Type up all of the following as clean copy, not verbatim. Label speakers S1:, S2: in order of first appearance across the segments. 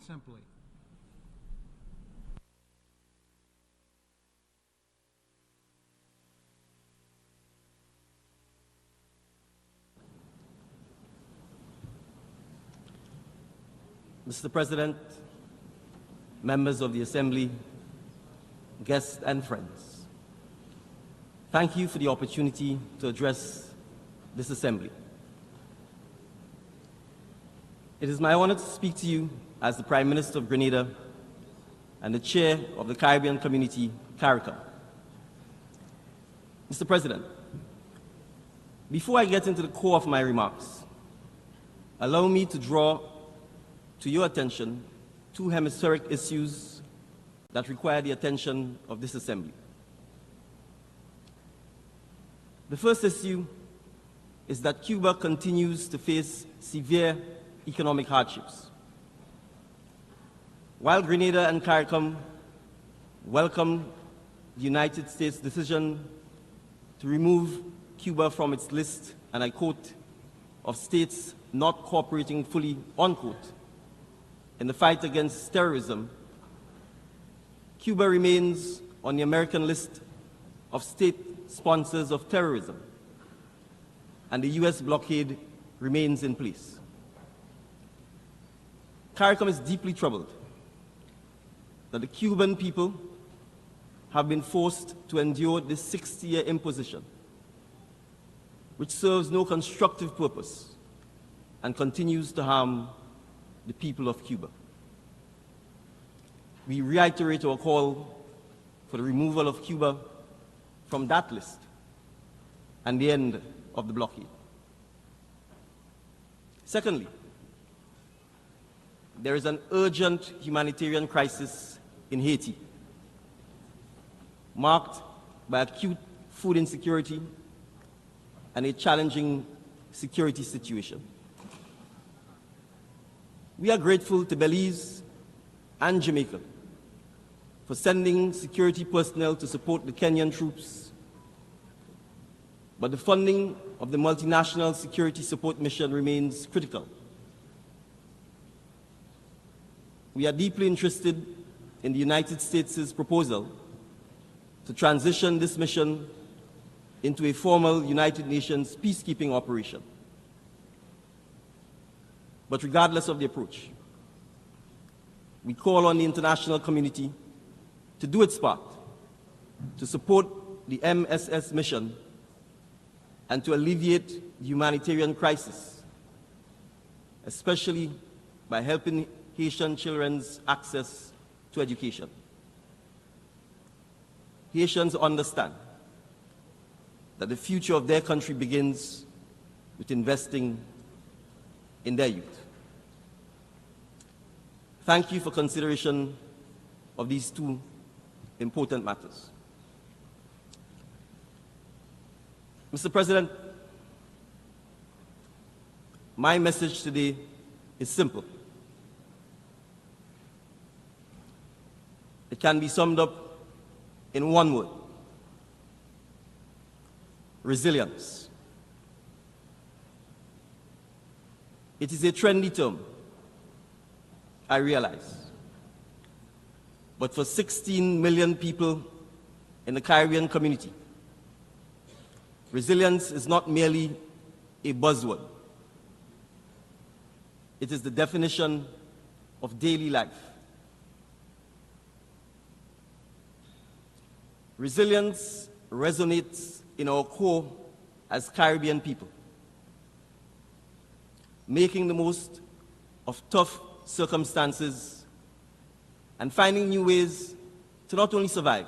S1: simply.
S2: Mr. President, members of the Assembly, guests and friends, thank you for the opportunity to address this Assembly. It is my honor to speak to you as the Prime Minister of Grenada and the Chair of the Caribbean Community, CARICOM. Mr. President, before I get into the core of my remarks, allow me to draw to your attention two hemispheric issues that require the attention of this Assembly. The first issue is that Cuba continues to face severe economic hardships. While Grenada and CARICOM welcome the United States' decision to remove Cuba from its list, and I quote, of states not cooperating fully, unquote, in the fight against terrorism, Cuba remains on the American list of state sponsors of terrorism, and the U.S. blockade remains in place. CARICOM is deeply troubled that the Cuban people have been forced to endure this 60-year imposition, which serves no constructive purpose and continues to harm the people of Cuba. We reiterate our call for the removal of Cuba from that list and the end of the blockade. Secondly, there is an urgent humanitarian crisis in Haiti, marked by acute food insecurity and a challenging security situation. We are grateful to Belize and Jamaica for sending security personnel to support the Kenyan troops, but the funding of the multinational security support mission remains critical. We are deeply interested in the United States' proposal to transition this mission into a formal United Nations peacekeeping operation. But regardless of the approach, we call on the international community to do its part to support the MSS mission and to alleviate the humanitarian crisis, especially by helping Haitian children's access to education. Haitians understand that the future of their country begins with investing in their youth. Thank you for consideration of these two important matters. Mr. President, my message today is simple. It can be summed up in one word: resilience. It is a trendy term, I realize. But for 16 million people in the Caribbean community, resilience is not merely a buzzword. It is the definition of daily life. Resilience resonates in our core as Caribbean people, making the most of tough circumstances and finding new ways to not only survive,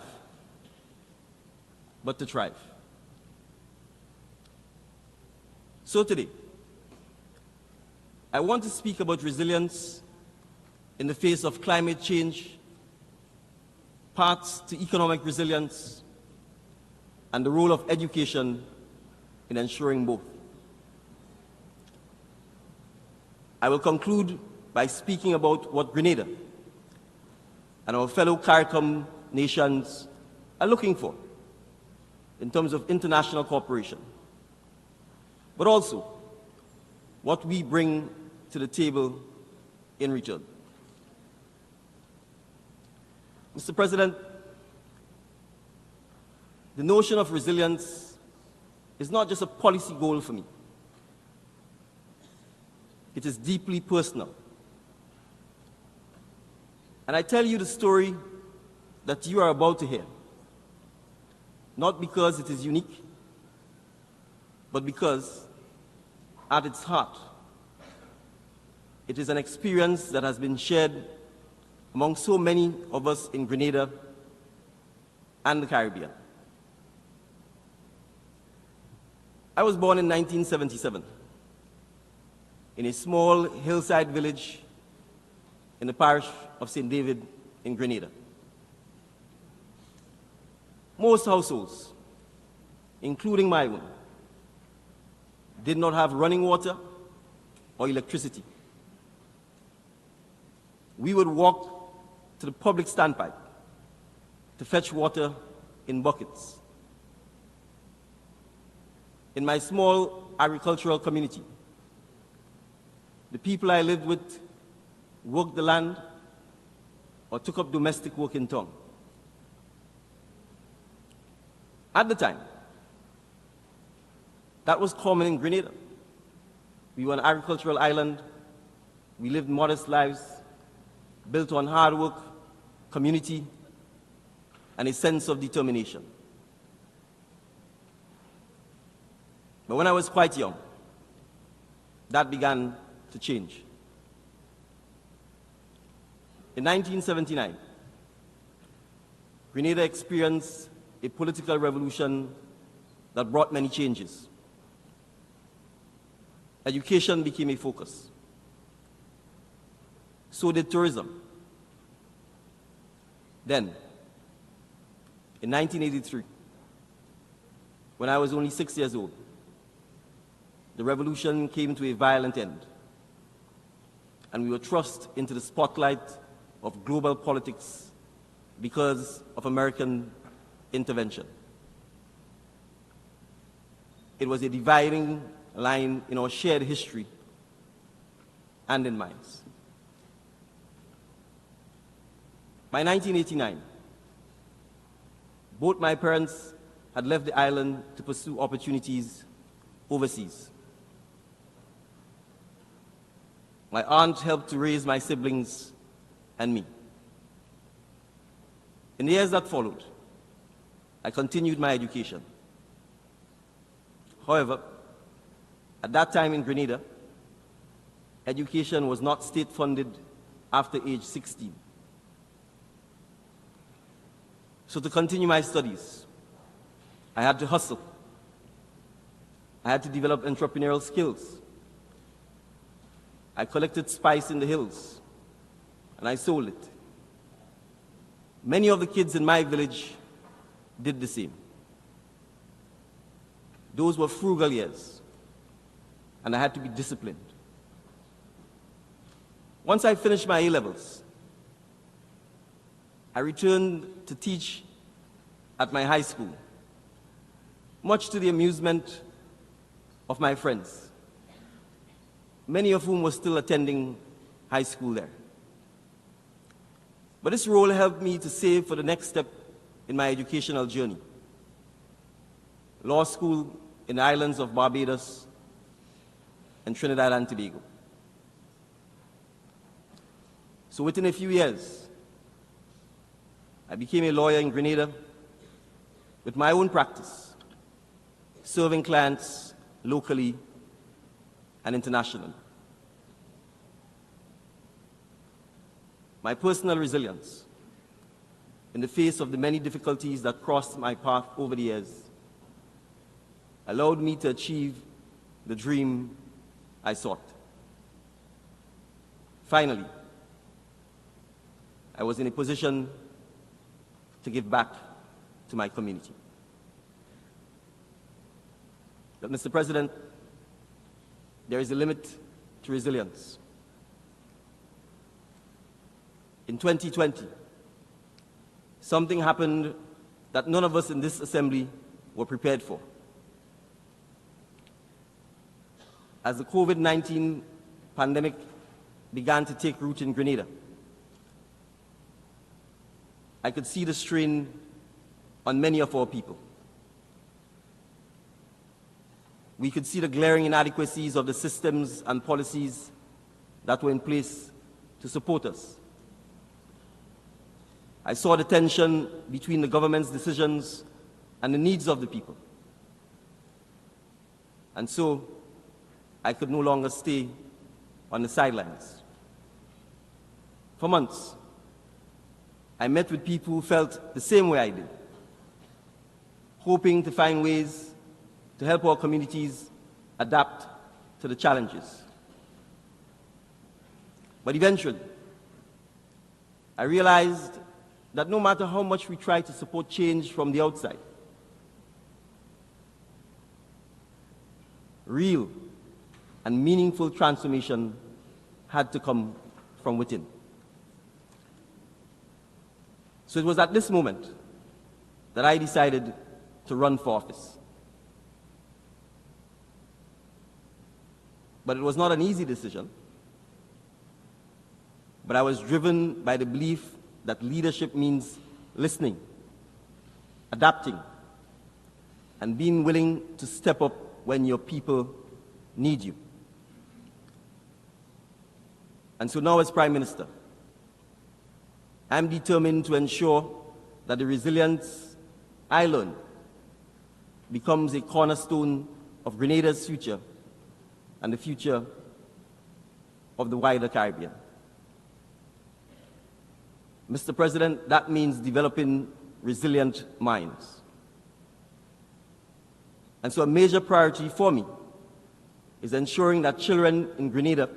S2: but to thrive. So today, I want to speak about resilience in the face of climate change, paths to economic resilience, and the role of education in ensuring both. I will conclude by speaking about what Grenada and our fellow CARICOM nations are looking for in terms of international cooperation, but also what we bring to the table in return. Mr. President, the notion of resilience is not just a policy goal for me. It is deeply personal. And I tell you the story that you are about to hear, not because it is unique, but because at its heart, it is an experience that has been shared among so many of us in Grenada and the Caribbean. I was born in 1977 in a small hillside village in the parish of St. David in Grenada. Most households, including my own, did not have running water or electricity. We would walk to the public standpipe to fetch water in buckets. In my small agricultural community, the people I lived with worked the land or took up domestic work in town. At the time, that was common in Grenada. We were an agricultural island. We lived modest lives, built on hard work, community, and a sense of determination. But when I was quite young, that began to change. In 1979, Grenada experienced a political revolution that brought many changes. Education became a focus. So did tourism. Then, in 1983, when I was only 6 years old, the revolution came to a violent end, and we were thrust into the spotlight of global politics because of American intervention. It was a dividing line in our shared history and in minds. By 1989, both my parents had left the island to pursue opportunities overseas. My aunt helped to raise my siblings and me. In the years that followed, I continued my education. However, at that time in Grenada, education was not state-funded after age 16. So to continue my studies, I had to hustle. I had to develop entrepreneurial skills. I collected spice in the hills, and I sold it. Many of the kids in my village did the same. Those were frugal years, and I had to be disciplined. Once I finished my A-levels, I returned to teach at my high school, much to the amusement of my friends, many of whom were still attending high school there. But this role helped me to save for the next step in my educational journey: law school in the islands of Barbados and Trinidad and Tobago. So within a few years, I became a lawyer in Grenada with my own practice, serving clients locally and internationally. My personal resilience in the face of the many difficulties that crossed my path over the years allowed me to achieve the dream I sought. Finally, I was in a position to give back to my community. But, Mr. President, there is a limit to resilience. In 2020, something happened that none of us in this assembly were prepared for. As the COVID-19 pandemic began to take root in Grenada, I could see the strain on many of our people. We could see the glaring inadequacies of the systems and policies that were in place to support us. I saw the tension between the government's decisions and the needs of the people. And so, I could no longer stay on the sidelines. For months, I met with people who felt the same way I did, hoping to find ways to help our communities adapt to the challenges. But eventually, I realized that no matter how much we try to support change from the outside, real and meaningful transformation had to come from within. So it was at this moment that I decided to run for office. But it was not an easy decision. But I was driven by the belief that leadership means listening, adapting, and being willing to step up when your people need you. And so now, as Prime Minister, I'm determined to ensure that the resilience I learned becomes a cornerstone of Grenada's future and the future of the wider Caribbean. Mr. President, that means developing resilient minds. And so a major priority for me is ensuring that children in Grenada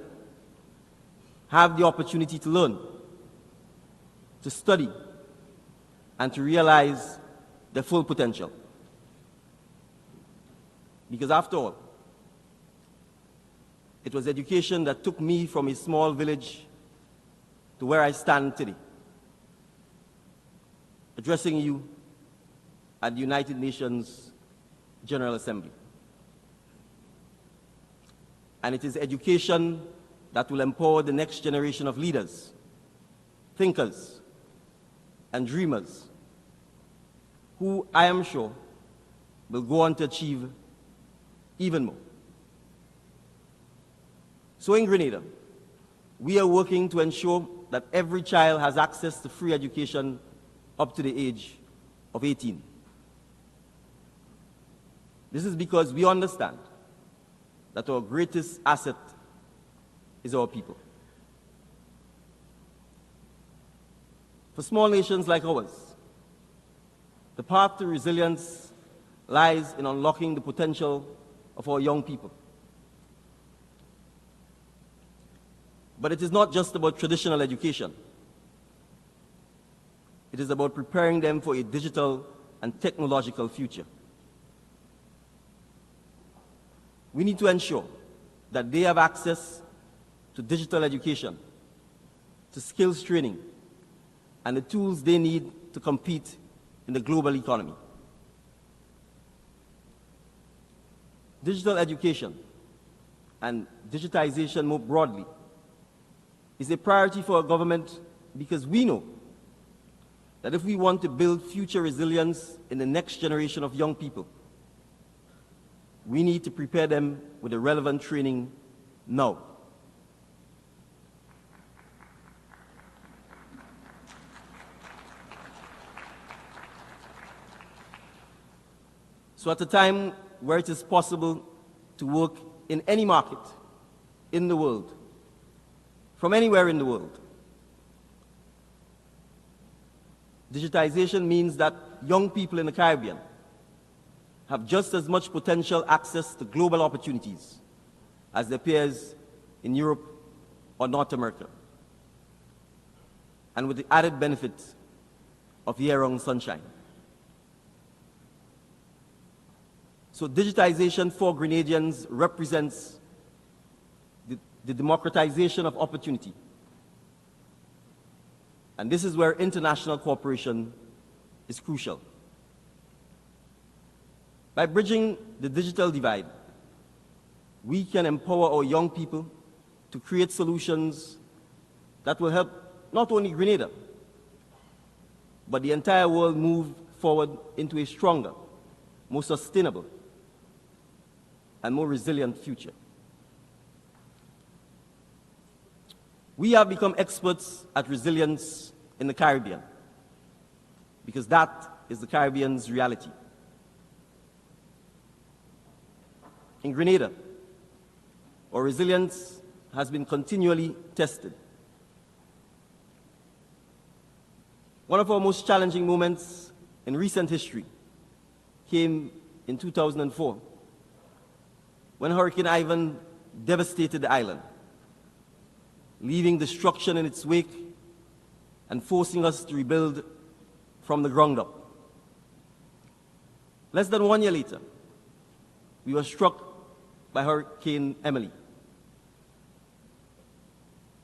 S2: have the opportunity to learn, to study, and to realize their full potential. Because after all, it was education that took me from a small village to where I stand today, addressing you at the United Nations General Assembly. And it is education that will empower the next generation of leaders, thinkers, and dreamers, who I am sure will go on to achieve even more. So in Grenada, we are working to ensure that every child has access to free education up to the age of 18. This is because we understand that our greatest asset is our people. For small nations like ours, the path to resilience lies in unlocking the potential of our young people. But it is not just about traditional education. It is about preparing them for a digital and technological future. We need to ensure that they have access to digital education, to skills training, and the tools they need to compete in the global economy. Digital education and digitization more broadly is a priority for our government because we know that if we want to build future resilience in the next generation of young people, we need to prepare them with the relevant training now. So at a time where it is possible to work in any market in the world, from anywhere in the world, digitization means that young people in the Caribbean have just as much potential access to global opportunities as their peers in Europe or North America, and with the added benefit of year-round sunshine. So digitization for Grenadians represents the democratization of opportunity. And this is where international cooperation is crucial. By bridging the digital divide, we can empower our young people to create solutions that will help not only Grenada, but the entire world moved forward into a stronger, more sustainable, and more resilient future. We have become experts at resilience in the Caribbean because that is the Caribbean's reality. In Grenada, our resilience has been continually tested. One of our most challenging moments in recent history came in 2004 when Hurricane Ivan devastated the island, leaving destruction in its wake and forcing us to rebuild from the ground up. Less than 1 year later, we were struck by Hurricane Emily.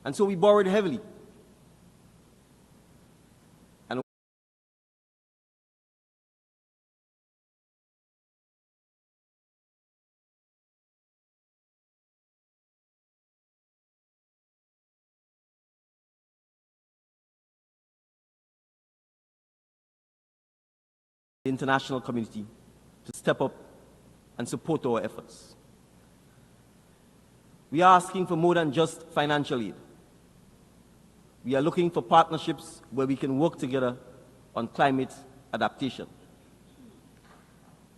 S2: And so we borrowed heavily. And the international community to step up and support our efforts. We are asking for more than just financial aid. We are looking for partnerships where we can work together on climate adaptation.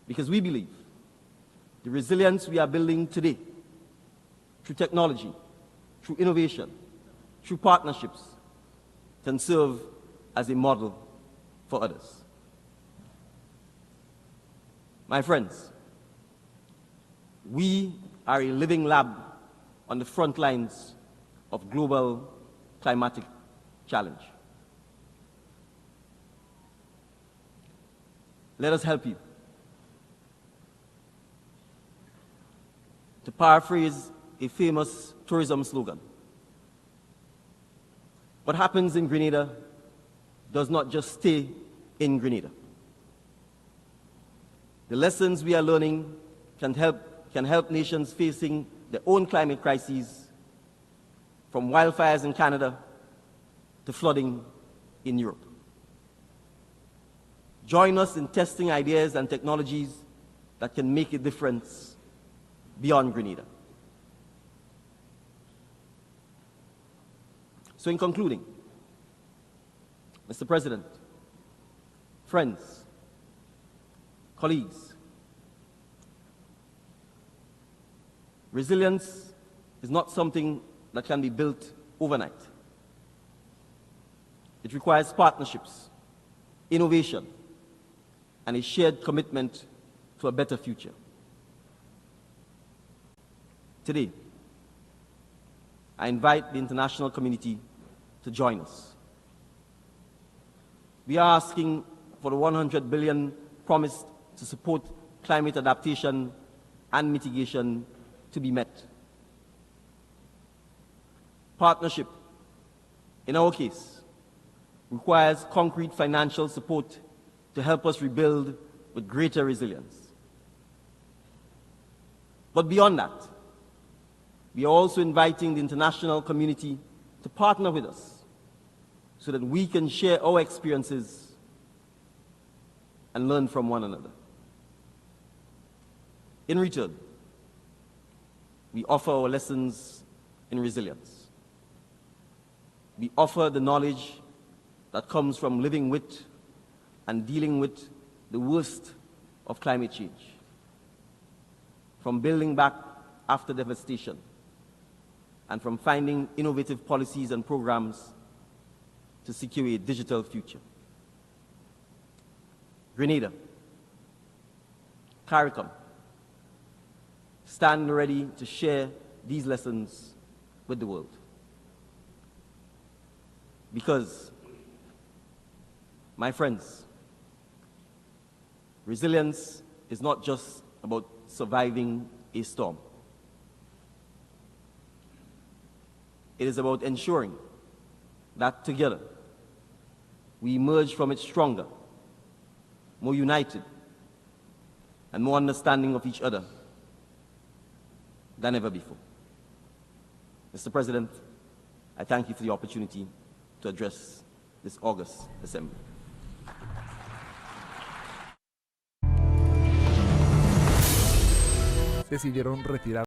S2: Because we believe the resilience we are building today, through technology, through innovation, through partnerships, can serve as a model for others. My friends, we are a living lab on the front lines of global climatic challenge. Let us help you. To paraphrase a famous tourism slogan, what happens in Grenada does not just stay in Grenada. The lessons we are learning can help nations facing their own climate crises, from wildfires in Canada to flooding in Europe. Join us in testing ideas and technologies that can make a difference beyond Grenada. So in concluding, Mr. President, friends, colleagues, resilience is not something that can be built overnight. It requires partnerships, innovation, and a shared commitment to a better future. Today, I invite the international community to join us. We are asking for the $100 billion promised to support climate adaptation and mitigation to be met. Partnership, in our case, requires concrete financial support to help us rebuild with greater resilience. But beyond that, we are also inviting the international community to partner with us so that we can share our experiences and learn from one another. In return, we offer our lessons in resilience. We offer the knowledge that comes from living with and dealing with the worst of climate change, from building back after devastation, and from finding innovative policies and programs to secure a digital future. Grenada, CARICOM, stand ready to share these lessons with the world. Because, my friends, resilience is not just about surviving a storm. It is about ensuring that together we emerge from it stronger, more united, and more understanding of each other than ever before. Mr. President, I thank you for the opportunity to address this August Assembly.
S1: Decidieron retirar